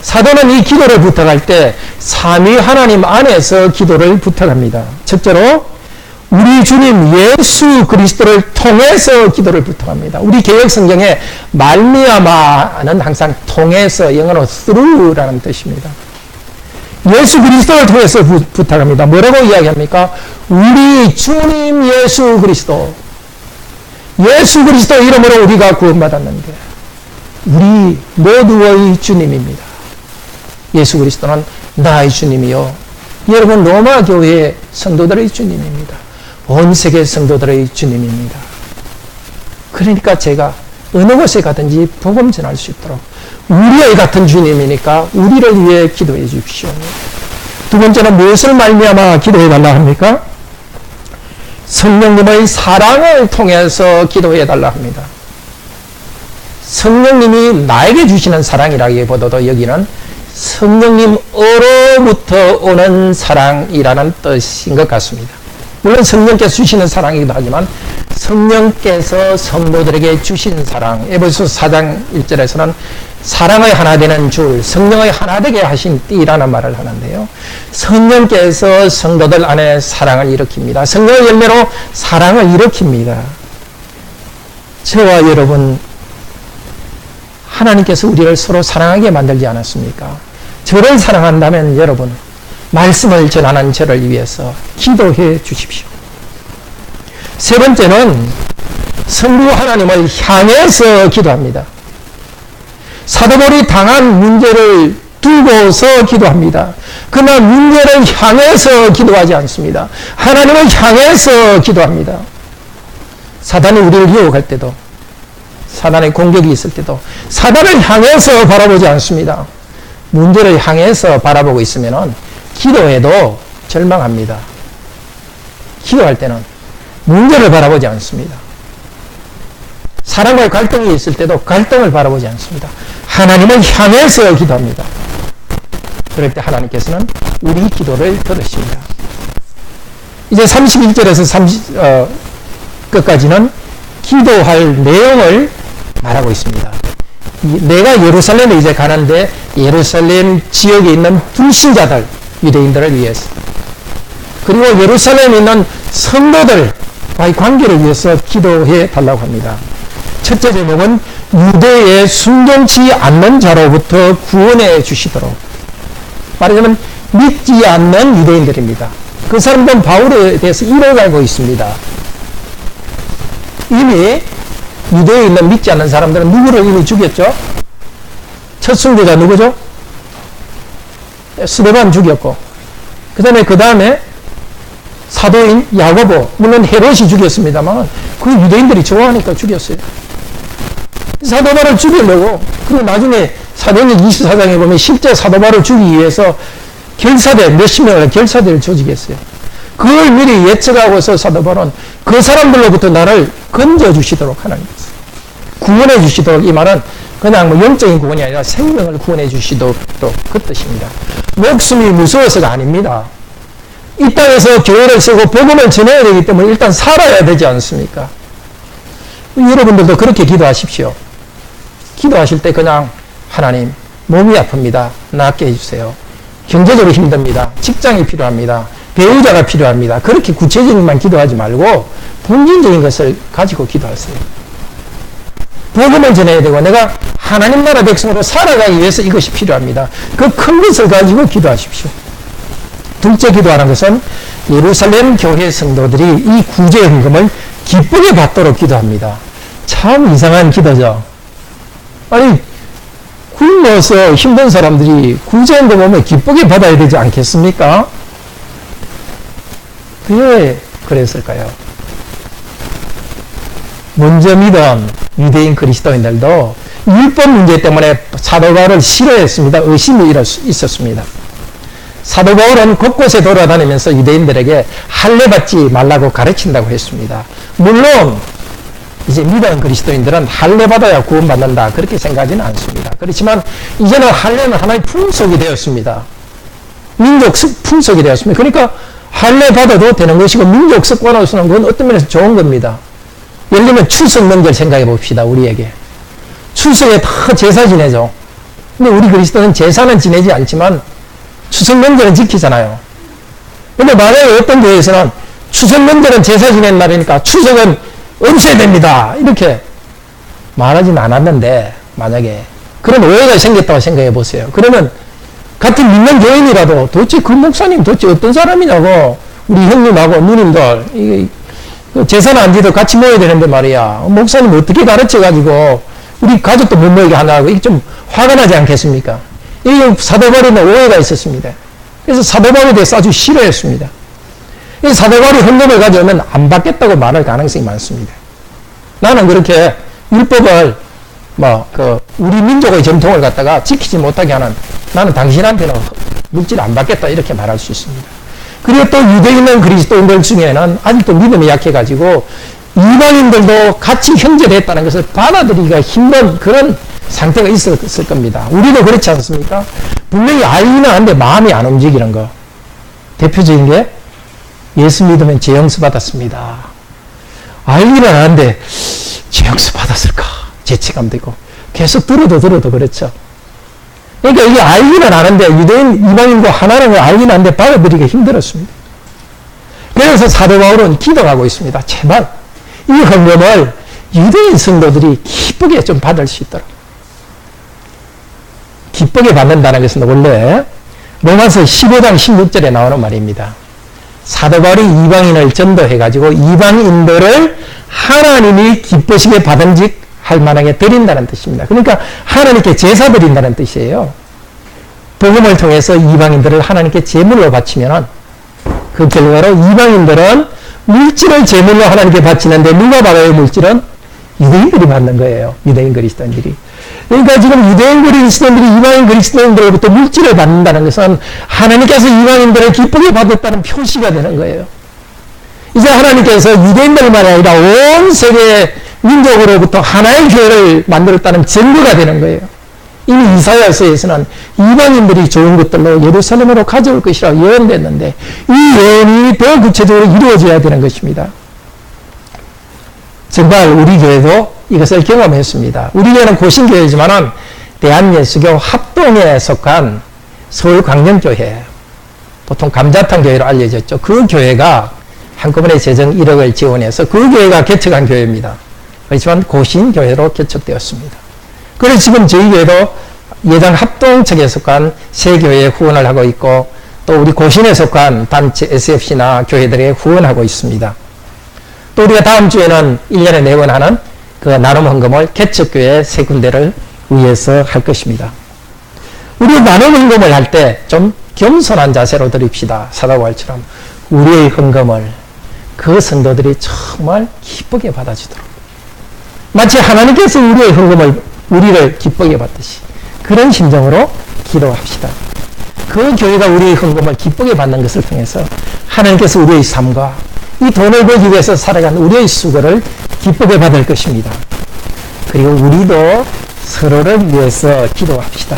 사도는 이 기도를 부탁할 때 삼위 하나님 안에서 기도를 부탁합니다. 첫째로 우리 주님 예수 그리스도를 통해서 기도를 부탁합니다. 우리 개역 성경에 말미암아는 항상 통해서, 영어로 through라는 뜻입니다. 예수 그리스도를 통해서 부탁합니다. 뭐라고 이야기합니까? 우리 주님 예수 그리스도, 예수 그리스도 이름으로 우리가 구원받았는데 우리 모두의 주님입니다. 예수 그리스도는 나의 주님이요, 여러분 로마 교회 성도들의 주님입니다. 온 세계 성도들의 주님입니다. 그러니까 제가 어느 곳에 가든지 복음 전할 수 있도록 우리의 같은 주님이니까 우리를 위해 기도해 주십시오. 두 번째는 무엇을 말미암아 기도해 달라 합니까? 성령님의 사랑을 통해서 기도해 달라 합니다. 성령님이 나에게 주시는 사랑이라기보다도 여기는 성령님으로부터 오는 사랑이라는 뜻인 것 같습니다. 물론 성령께서 주시는 사랑이기도 하지만 성령께서 성도들에게 주신 사랑, 에베소 4장 1절에서는 사랑의 하나 되는 줄, 성령의 하나 되게 하신 띠라는 말을 하는데요. 성령께서 성도들 안에 사랑을 일으킵니다. 성령의 열매로 사랑을 일으킵니다. 저와 여러분, 하나님께서 우리를 서로 사랑하게 만들지 않았습니까? 저를 사랑한다면 여러분, 말씀을 전하는 저를 위해서 기도해 주십시오. 세 번째는 성부 하나님을 향해서 기도합니다. 사도 바울이 당한 문제를 두고서 기도합니다. 그러나 문제를 향해서 기도하지 않습니다. 하나님을 향해서 기도합니다. 사단이 우리를 유혹할 때도 사단의 공격이 있을 때도 사단을 향해서 바라보지 않습니다. 문제를 향해서 바라보고 있으면 기도해도 절망합니다. 기도할 때는 문제를 바라보지 않습니다. 사람과의 갈등이 있을 때도 갈등을 바라보지 않습니다. 하나님을 향해서 기도합니다. 그럴 때 하나님께서는 우리 기도를 들으십니다. 이제 31절에서 끝까지는 기도할 내용을 말하고 있습니다. 내가 예루살렘에 이제 가는데 예루살렘 지역에 있는 불신자들, 유대인들을 위해서, 그리고 예루살렘에 있는 성도들과의 관계를 위해서 기도해 달라고 합니다. 첫째 제목은 유대에 순종치 않는 자로부터 구원해 주시도록. 말하자면 믿지 않는 유대인들입니다. 그 사람들은 바울에 대해서 이렇게 알고 있습니다. 이미 유대에 있는 믿지 않는 사람들은 누구를 이미 죽였죠? 첫 순교자 누구죠? 스데반 죽였고, 그 다음에 사도인 야고보, 물론 헤롯이 죽였습니다만 그 유대인들이 좋아하니까 죽였어요. 사도 바울을 죽이려고, 그리고 나중에 사도행전 24장에 보면 실제 사도 바울을 죽이기 위해서 결사대, 몇십 명을 결사대를 조직했어요. 그걸 미리 예측하고서 사도 바울은 그 사람들로부터 나를 건져주시도록 하나님께서 구원해 주시도록, 이 말은 그냥 뭐 영적인 구원이 아니라 생명을 구원해 주시도록 그 뜻입니다. 목숨이 무서워서가 아닙니다. 이 땅에서 교회를 쓰고 복음을 전해야 되기 때문에 일단 살아야 되지 않습니까? 여러분들도 그렇게 기도하십시오. 기도하실 때 그냥 하나님, 몸이 아픕니다. 낫게 해주세요. 경제적으로 힘듭니다. 직장이 필요합니다. 배우자가 필요합니다. 그렇게 구체적인 것만 기도하지 말고 본질적인 것을 가지고 기도하세요. 복음을 전해야 되고 내가 하나님 나라 백성으로 살아가기 위해서 이것이 필요합니다. 그 큰 것을 가지고 기도하십시오. 둘째 기도하는 것은 예루살렘 교회 성도들이 이 구제 헌금을 기쁘게 받도록 기도합니다. 참 이상한 기도죠. 아니, 굶어서 힘든 사람들이 구제 헌금 오면 기쁘게 받아야 되지 않겠습니까? 왜 그랬을까요? 먼저 믿은 유대인 그리스도인들도 율법 문제 때문에 사도 바울을 싫어했습니다. 의심이 있었습니다. 사도 바울은 곳곳에 돌아다니면서 유대인들에게 할례 받지 말라고 가르친다고 했습니다. 물론 이제 믿은 그리스도인들은 할례 받아야 구원받는다 그렇게 생각하지는 않습니다. 그렇지만 이제는 할례는 하나의 풍속이 되었습니다. 민족 풍속이 되었습니다. 그러니까 할례 받아도 되는 것이고 민족 습관으로서는 그건 어떤 면에서 좋은 겁니다. 예를 들면 추석 명절 생각해 봅시다. 우리에게 추석에 다 제사 지내죠. 근데 우리 그리스도는 제사는 지내지 않지만 추석 명절은 지키잖아요. 근데 만약에 어떤 교회에서는 추석 명절은 제사 지낸 날이니까 추석은 없애야 됩니다 이렇게 말하지는 않았는데, 만약에 그런 오해가 생겼다고 생각해 보세요. 그러면 같은 믿는 교인이라도 도대체 그 목사님 도대체 어떤 사람이냐고, 우리 형님하고 누님들 제사는 안 지도 같이 모여야 되는데 말이야, 목사님 어떻게 가르쳐가지고 우리 가족도 못 모이게 하나고, 이게 좀 화가 나지 않겠습니까? 이게 사도 바울에는 오해가 있었습니다. 그래서 사도 바울에 대해서 아주 싫어했습니다. 그래서 사도 바울이 헌금을 가져오면 안 받겠다고 말할 가능성이 많습니다. 나는 그렇게 율법을 우리 민족의 전통을 갖다가 지키지 못하게 하는, 나는 당신한테는 물질 안 받겠다 이렇게 말할 수 있습니다. 그리고 또 유대에 있는 그리스도인들 중에는 아직도 믿음이 약해가지고 이방인들도 같이 형제됐다는 것을 받아들이기가 힘든 그런 상태가 있었을 겁니다. 우리도 그렇지 않습니까? 분명히 알기는 하는데 마음이 안 움직이는 거. 대표적인 게 예수 믿으면 죄용서 받았습니다. 알기는 하는데 죄용서 받았을까? 죄책감도 있고 계속 들어도 그렇죠. 그러니까 이게 알기는 아는데 유대인 이방인과 하나라는 걸 알기는 아는데 받아들이기가 힘들었습니다. 그래서 사도 바울은 기도하고 있습니다. 제발 이 헌금을 유대인 성도들이 기쁘게 좀 받을 수 있도록. 기쁘게 받는다는 것은 원래 로마서 15장 16절에 나오는 말입니다. 사도 바울이 이방인을 전도해가지고 이방인들을 하나님이 기쁘시게 받은즉 할 만하게 드린다는 뜻입니다. 그러니까 하나님께 제사 드린다는 뜻이에요. 복음을 통해서 이방인들을 하나님께 제물로 바치면 그 결과로 이방인들은 물질을 제물로 하나님께 바치는데 누가 받아요? 물질은 유대인들이 받는 거예요. 유대인 그리스도인들이. 그러니까 지금 유대인 그리스도인들이 이방인 그리스도인들로부터 물질을 받는다는 것은 하나님께서 이방인들을 기쁘게 받았다는 표시가 되는 거예요. 이제 하나님께서 유대인들만 아니라 온 세계 민족으로부터 하나의 교회를 만들었다는 증거가 되는 거예요. 이미 이사야서에서는 이방인들이 좋은 것들로 예루살렘으로 가져올 것이라고 예언됐는데 이 예언이 더 구체적으로 이루어져야 되는 것입니다. 정말 우리 교회도 이것을 경험했습니다. 우리 교회는 고신교회지만은 대한예수교 합동에 속한 서울광명교회, 보통 감자탕 교회로 알려졌죠. 그 교회가 한꺼번에 재정 1억을 지원해서 그 교회가 개척한 교회입니다. 그렇지만 고신교회로 개척되었습니다. 그래서 지금 저희 교회도 예당 합동측에 속한 세 교회에 후원을 하고 있고 또 우리 고신에 속한 단체 SFC나 교회들에 후원하고 있습니다. 또 우리가 다음 주에는 1년에 4번 하는 그 나눔 헌금을 개척교회 세 군데를 위해서 할 것입니다. 우리 나눔 헌금을 할 때 좀 겸손한 자세로 드립시다. 사도바울처럼 우리의 헌금을 그 성도들이 정말 기쁘게 받아주도록 마치 하나님께서 우리의 헌금을 우리를 기쁘게 받듯이 그런 심정으로 기도합시다. 그 교회가 우리의 헌금을 기쁘게 받는 것을 통해서 하나님께서 우리의 삶과 이 돈을 벌기 위해서 살아가는 우리의 수고를 기쁘게 받을 것입니다. 그리고 우리도 서로를 위해서 기도합시다.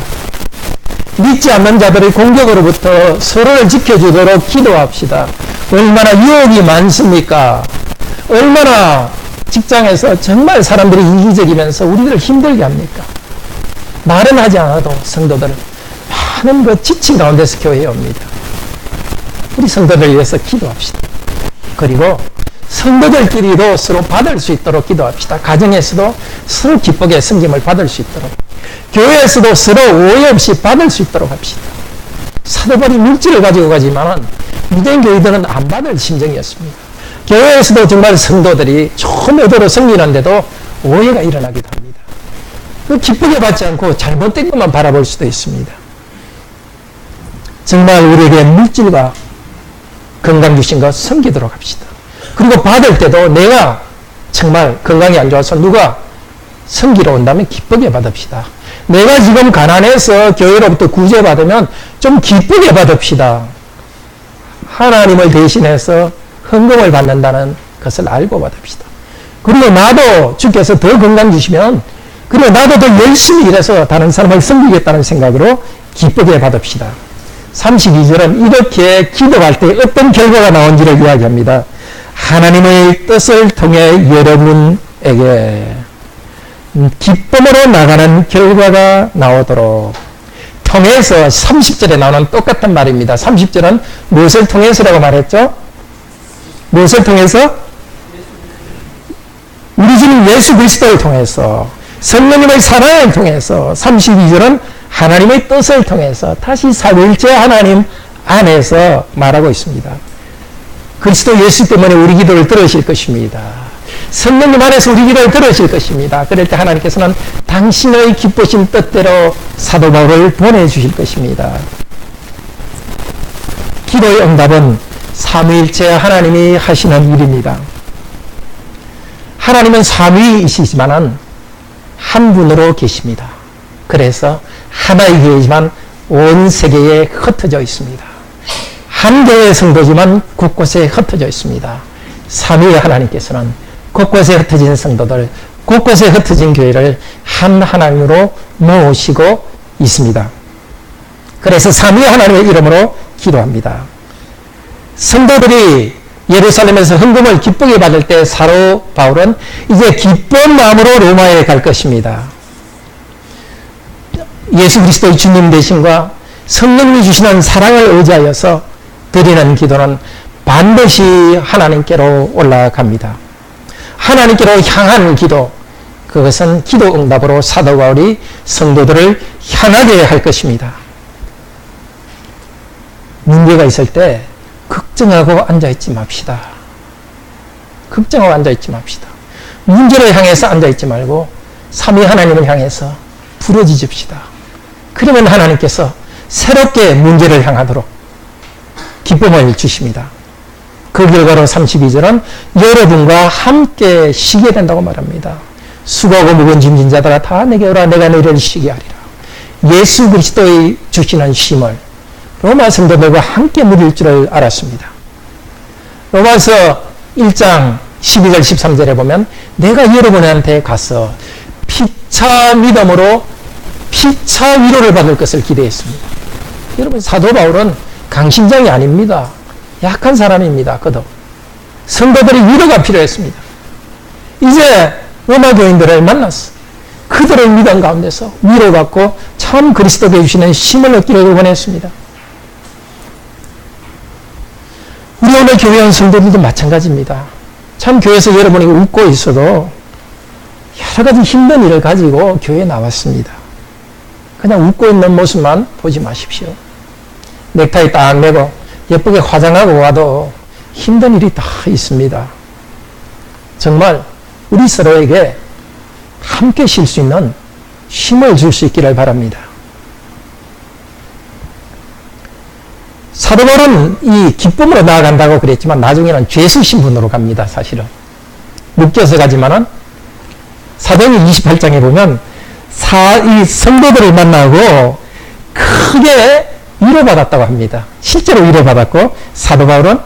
믿지 않는 자들의 공격으로부터 서로를 지켜주도록 기도합시다. 얼마나 유혹이 많습니까? 얼마나 직장에서 정말 사람들이 이기적이면서 우리를 힘들게 합니까? 말은 하지 않아도 성도들은 많은 그 지친 가운데서 교회에 옵니다. 우리 성도들 위해서 기도합시다. 그리고 성도들끼리도 서로 받을 수 있도록 기도합시다. 가정에서도 서로 기쁘게 섬김을 받을 수 있도록, 교회에서도 서로 오해 없이 받을 수 있도록 합시다. 사도 바울이 물질을 가지고 가지만은 유대인 교회들은 안 받을 심정이었습니다. 교회에서도 정말 성도들이 좋은 의도로 섬기는데도 오해가 일어나기도 합니다. 그 기쁘게 받지 않고 잘못된 것만 바라볼 수도 있습니다. 정말 우리에게 물질과 건강 주신 것 섬기도록 합시다. 그리고 받을 때도 내가 정말 건강이 안 좋아서 누가 섬기러 온다면 기쁘게 받읍시다. 내가 지금 가난해서 교회로부터 구제받으면 좀 기쁘게 받읍시다. 하나님을 대신해서 헌금을 받는다는 것을 알고 받읍시다. 그리고 나도 주께서 더 건강 주시면 그리고 나도 더 열심히 일해서 다른 사람을 섬기겠다는 생각으로 기쁘게 받읍시다. 32절은 이렇게 기도할 때 어떤 결과가 나온지를 이야기합니다. 하나님의 뜻을 통해 여러분에게 기쁨으로 나가는 결과가 나오도록 통해서 30절에 나오는 똑같은 말입니다. 30절은 무엇을 통해서라고 말했죠? 무엇을 통해서? 우리 주님 예수 그리스도를 통해서 성령님의 사랑을 통해서 32절은 하나님의 뜻을 통해서 다시 삼위일체 하나님 안에서 말하고 있습니다. 그리스도 예수 때문에 우리 기도를 들으실 것입니다. 성령님 안에서 우리 기도를 들으실 것입니다. 그럴 때 하나님께서는 당신의 기쁘신 뜻대로 사도 바울을 보내주실 것입니다. 기도의 응답은 삼위일체 하나님이 하시는 일입니다. 하나님은 삼위이시지만은 한 분으로 계십니다. 그래서 하나의 교회지만 온 세계에 흩어져 있습니다. 한 교회의 성도지만 곳곳에 흩어져 있습니다. 삼위의 하나님께서는 곳곳에 흩어진 성도들, 곳곳에 흩어진 교회를 한 하나님으로 모으시고 있습니다. 그래서 삼위의 하나님의 이름으로 기도합니다. 성도들이 예루살렘에서 헌금을 기쁘게 받을 때 사도 바울은 이제 기쁜 마음으로 로마에 갈 것입니다. 예수 그리스도의 주님 되심과 성령님이 주시는 사랑을 의지하여서 드리는 기도는 반드시 하나님께로 올라갑니다. 하나님께로 향한 기도, 그것은 기도 응답으로 사도 바울이 성도들을 향하게 할 것입니다. 문제가 있을 때 걱정하고 앉아있지 맙시다. 걱정하고 앉아있지 맙시다. 문제를 향해서 앉아있지 말고 삼위 하나님을 향해서 부르짖읍시다. 그러면 하나님께서 새롭게 문제를 향하도록 기쁨을 주십니다. 그 결과로 32절은 여러분과 함께 쉬게 된다고 말합니다. 수고하고 무거운 짐진 자들아 다 내게 오라 내가 너희를 쉬게 하리라. 예수 그리스도의 주시는 쉼을 로마 성도들과 함께 누릴 줄을 알았습니다. 로마서 1장 12절 13절에 보면 내가 여러분한테 가서 피차 믿음으로 피차 위로를 받을 것을 기대했습니다. 여러분, 사도 바울은 강심장이 아닙니다. 약한 사람입니다. 그도 성도들이 위로가 필요했습니다. 이제 로마 교인들을 만났어. 그들의 믿음 가운데서 위로받고 참 그리스도께 주시는 힘을 얻기를 원했습니다. 우리 오늘 교회 온 성도들도 마찬가지입니다. 참 교회에서 여러분이 웃고 있어도 여러 가지 힘든 일을 가지고 교회에 나왔습니다. 그냥 웃고 있는 모습만 보지 마십시오. 넥타이 딱 매고 예쁘게 화장하고 와도 힘든 일이 다 있습니다. 정말 우리 서로에게 함께 쉴 수 있는 힘을 줄 수 있기를 바랍니다. 사도 바울은 이 기쁨으로 나아간다고 그랬지만 나중에는 죄수 신분으로 갑니다. 사실은 묶여서 가지만은 사도행전 28장에 보면 이 성도들을 만나고 크게 위로받았다고 합니다. 실제로 위로받았고 사도 바울은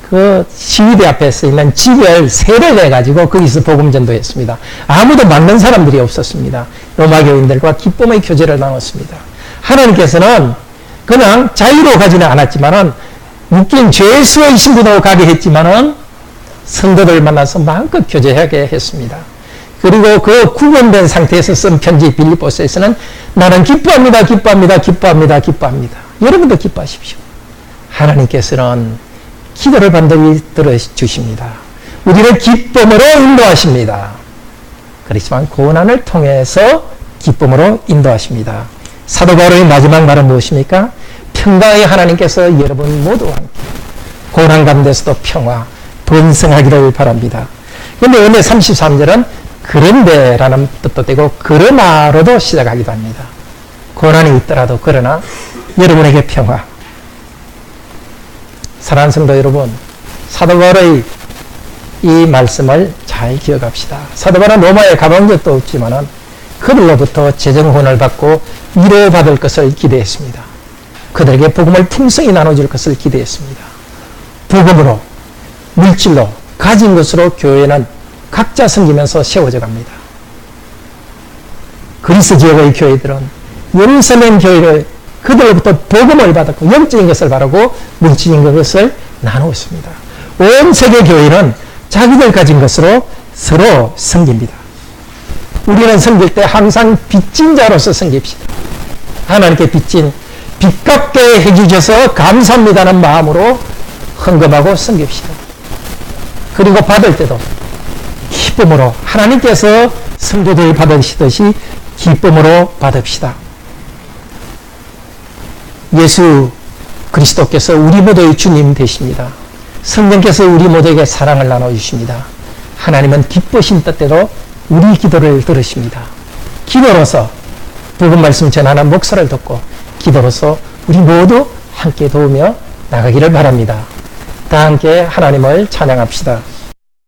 그 시위대 앞에서 있는 집을 세례를 해가지고 거기서 복음 전도했습니다. 아무도 막는 사람들이 없었습니다. 로마 교인들과 기쁨의 교제를 나눴습니다. 하나님께서는 그냥 자유로 가지는 않았지만은 묶인 죄수의 신분으로 가게 했지만은 성도들을 만나서 마음껏 교제하게 했습니다. 그리고 그 구원된 상태에서 쓴 편지 빌립보서에서는 나는 기뻐합니다, 기뻐합니다, 기뻐합니다, 기뻐합니다. 여러분도 기뻐하십시오. 하나님께서는 기도를 반드시 들어주십니다. 우리를 기쁨으로 인도하십니다. 그렇지만 고난을 통해서 기쁨으로 인도하십니다. 사도 바울의 마지막 말은 무엇입니까? 평강의 하나님께서 여러분 모두와 함께 고난 가운데서도 평화 번성하기를 바랍니다. 그런데 오늘 33절은 그런데라는 뜻도 되고 그러나로도 시작하기도 합니다. 고난이 있더라도 그러나 여러분에게 평화. 사랑하는 성도 여러분, 사도 바울의 이 말씀을 잘 기억합시다. 사도 바울은 로마에 가본 적도 없지만은 그들로부터 재정혼을 받고 위로받을 것을 기대했습니다. 그들에게 복음을 풍성히 나눠줄 것을 기대했습니다. 복음으로, 물질로, 가진 것으로 교회는 각자 섬기면서 세워져 갑니다. 그리스 지역의 교회들은 예루살렘 교회를 그들로부터 복음을 받았고 영적인 것을 바라고 물질인 것을 나누었습니다. 온 세계 교회는 자기들 가진 것으로 서로 섬깁니다. 우리는 섬길 때 항상 빚진 자로서 섬깁시다. 하나님께 빚진 빚갚게 해주셔서 감사합니다는 마음으로 헌금하고 섬깁시다. 그리고 받을 때도 기쁨으로 하나님께서 성도들 받으시듯이 기쁨으로 받읍시다. 예수 그리스도께서 우리 모두의 주님 되십니다. 성령께서 우리 모두에게 사랑을 나눠주십니다. 하나님은 기쁘신 뜻대로 우리 기도를 들으십니다. 기도로서 복음 말씀 전하는 목사를 돕고 기도로서 우리 모두 함께 도우며 나가기를 바랍니다. 다 함께 하나님을 찬양합시다.